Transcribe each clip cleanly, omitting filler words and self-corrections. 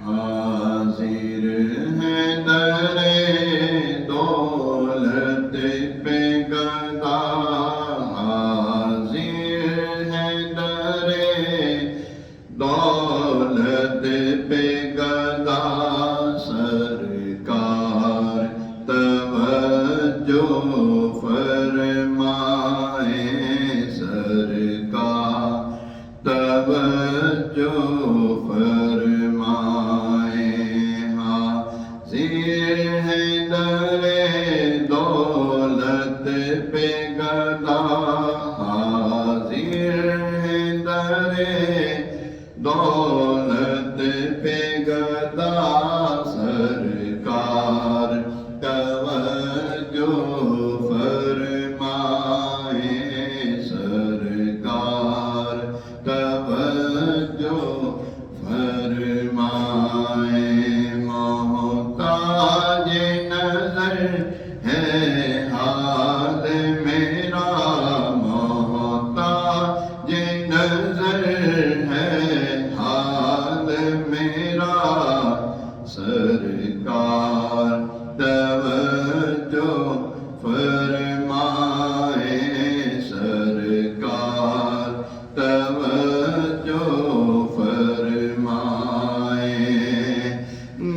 हाजिर है दरे दौलत पे गदा, हाजिर है दरे दौलत पे गदा। सरकार तवज्जो फरमाए, सरकार तवज्जो फरमाए। हाजिर है दरे दौलत पे गदा, हाजिर है दरे दौलत पे गदा। सरकार तवज्जो फरमाए, सरकार तवज्जो फरमाए। मोहताज नजर है हाल मेरा, मोहताज नजर है हाल मेरा। सरकार तवज्जो फरमाए, सरकार तवज्जो फरमाए।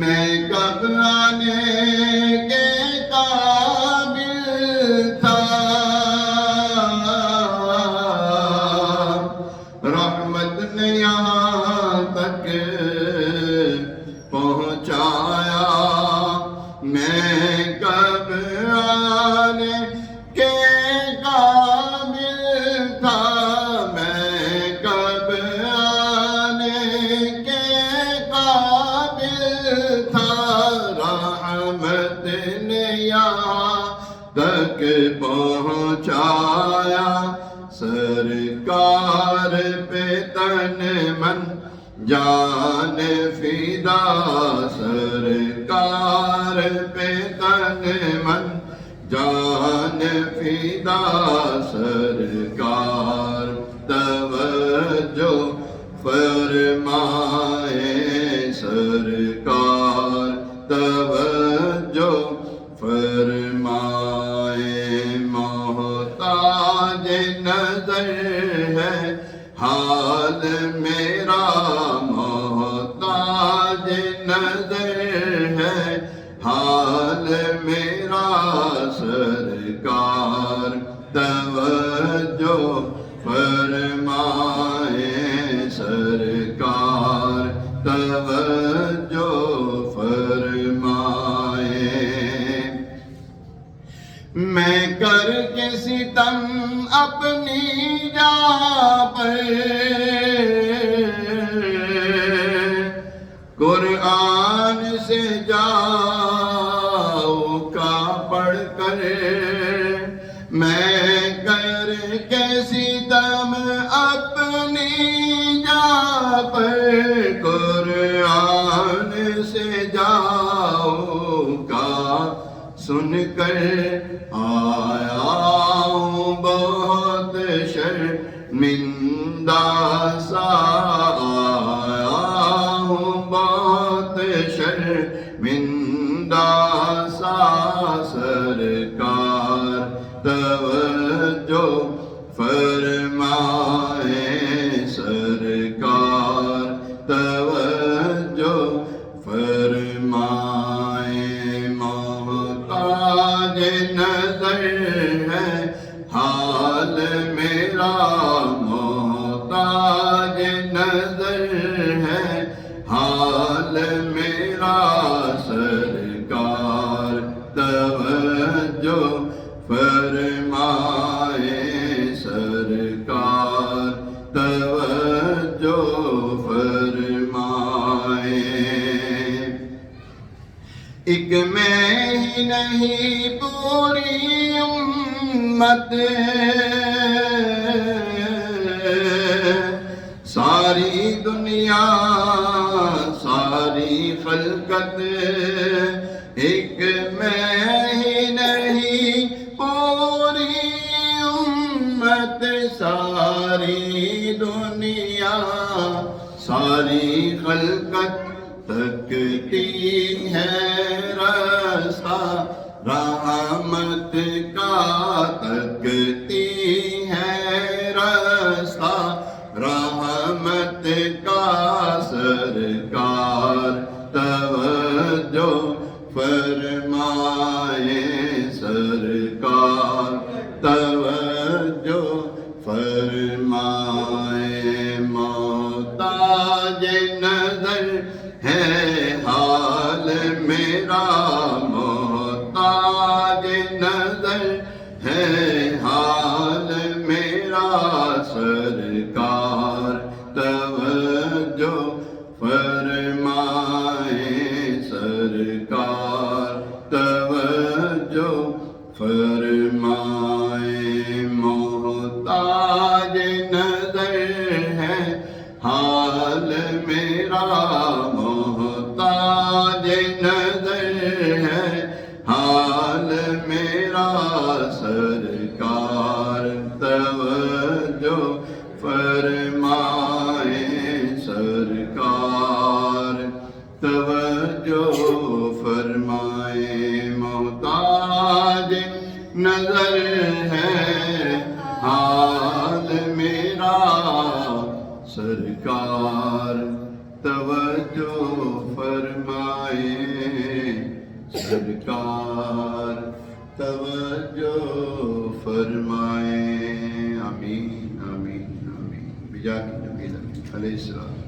मैं कब आने के काबिल था, रहमत ने यहाँ तक पहुँचाया। मैं कब आने के काबिल था, मैं कब आने के काबिल था। रहमत ने यहाँ तक पहुँचाया। सरकार पे तन मन जान फिदा, सरकार पे तन मन जान फिदा। सरकार तवज्जो फरमाए, सरकार तवज्जो फरमाए। मोहताज नजर है हाल मेरा, मोहताज नजर है हाल मेरा। सरकार तवज्जो फरमाए, सरकार तवज्जो फरमाए। मैं करके सितम अपनी जान पर, कुरान से जाओ का पढ़ कर। मैं करके सितम अपनी जान पर, कुरान से जाओ का सुन कर आया हूँ बहुत शर्मिंदा सा, आया हूँ बहुत शर्मिंदा सा। सरकार तवज्जो फरमाए, सरकार तवज्जो फरमाए। मोहताज नजर है हाल मेरा, मोहताज नजर है हाल मेरा। सरकार तवज्जो फरमाए, सरकार तवज्जो फरमाए। एक मैं ही नहीं पूरी उम्मत, सारी दुनिया सारी खलकत। एक मैं ही नहीं पूरी उम्मत, सारी दुनिया सारी खलकत। सकती है रास्ता रहमत का, तकती है रास्ता रहमत का। सरकार तवज्जो फरमाए, सरकार तवज्जो फरमाए। मोहताज नजर है हाल मेरा, मोहताज नजर है हाल मेरा। सरकार तवज्जो फरमाए, सरकार तवज्जो फरमाए। मोहताज नजर है हाल मेरा, मोहताज नजर है हाल मेरा। सरकार तवज्जो फरमाए, सरकार तवज्जो फरमाए। मोहताज नजर है हाल मेरा, सरकार तवज्जो फरमाए, सरकार तवज्जो फरमाए। आमीन आमीन आमीन। बिजाह नबी अलैहि सलाम।